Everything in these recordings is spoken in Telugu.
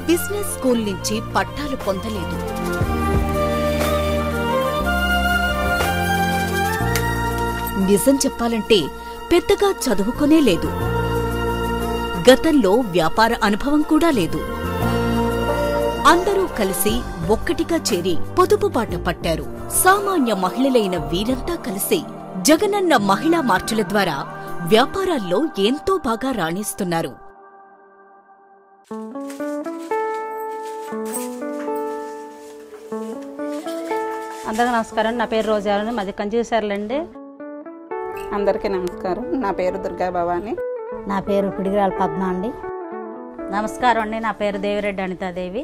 బిజినెస్ స్కూల్ నుంచి పట్టాలు పొందలేదు. నిజం చెప్పాలంటే పెద్దగా చదువుకునే లేదు. గతంలో వ్యాపార అనుభవం కూడా లేదు. అందరూ కలిసి ఒక్కటిగా చేరి పొదుపు బాట పట్టారు. సామాన్య మహిళలైన వీరంతా కలిసి జగనన్న మహిళా మార్చుల ద్వారా వ్యాపారాల్లో ఎంతో బాగా రాణిస్తున్నారు. అందరికీ నమస్కారం. నా పేరు రోజాలని, మాది కంచిసర్లండి. అందరికీ నమస్కారం. నా పేరు దుర్గా భవాని. నా పేరు పిడిగిరాల పద్మ అండి. నమస్కారం అండి. నా పేరు దేవిరెడ్డి అనితాదేవి.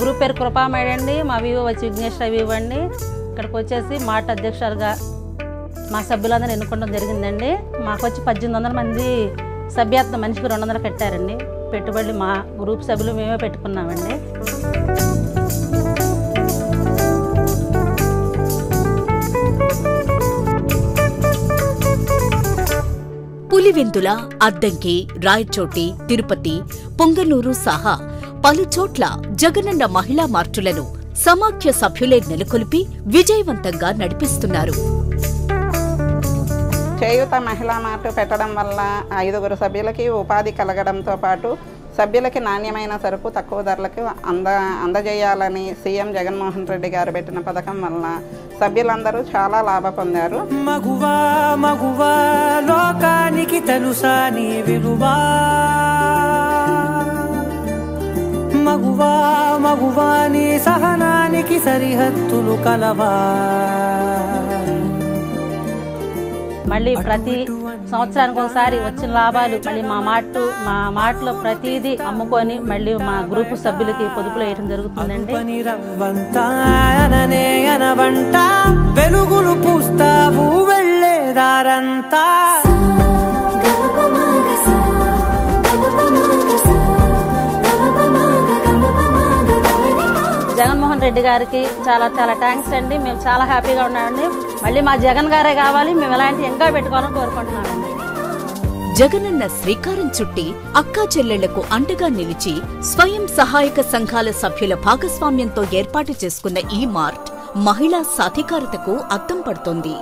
గ్రూప్ పేరు కృపామేడి అండి. మా వివో వచ్చి విఘ్నేష్ రవివ్ అండి. ఇక్కడికి వచ్చేసి మాట అధ్యక్షులుగా మా సభ్యులందరూ ఎన్నుకోవడం జరిగిందండి. మాకు వచ్చి 1800 మంది సభ్యత్వం, మనిషికి 200 కట్టారండి. పెట్టుబడులు మా గ్రూప్ సభ్యులు మేమే పెట్టుకున్నామండి. పులివెందుల, అద్దంకి, రాయచోటి, తిరుపతి, పొంగనూరు సహా పలుచోట్ల జగనన్న మహిళా మార్చులను సమాఖ్య సభ్యులే నెలకొల్పి విజయవంతంగా నడిపిస్తున్నారు. చేయూత మహిళా మార్టు పెట్టడం వల్ల 5గురు సభ్యులకి ఉపాధి కలగడంతో పాటు సభ్యులకి నాణ్యమైన సరుకు తక్కువ ధరలకు అందజేయాలని సీఎం జగన్మోహన్ రెడ్డి గారు పెట్టిన పథకం వల్ల సభ్యులందరూ చాలా లాభ పొందారు. మగువా మగువా లోకానికి తెలుసా నీ విలువా, మగువా మగువా నీ సహనానికి సరిహద్దులు కలవా. మళ్ళీ ప్రతి సంవత్సరానికి ఒకసారి వచ్చిన లాభాలు మళ్ళీ మా మాటలో ప్రతిదీ అమ్ముకొని మళ్ళీ మా గ్రూపు సభ్యులకి పొదుపులో వేయడం జరుగుతుందండి. వెలుగులు పూస్తావు వెళ్ళేదారంతా. జగన్మోహన్ రెడ్డి గారికి చాలా చాలా థ్యాంక్స్ అండి. మేము చాలా హ్యాపీగా ఉన్నామండి. మళ్ళీ మా జగన్ గారే కావాలి, మేము ఎలాంటి ఇంకా పెట్టుకోవాలని కోరుకుంటున్నామండి. జగనన్న శ్రీకారం చుట్టి అక్కా చెల్లెళ్లకు అండగా నిలిచి స్వయం సహాయక సంఘాల సభ్యుల భాగస్వామ్యంతో ఏర్పాటు చేసుకున్న ఈ మార్ట్ మహిళా సాధికారతకు అద్దం పడుతోంది.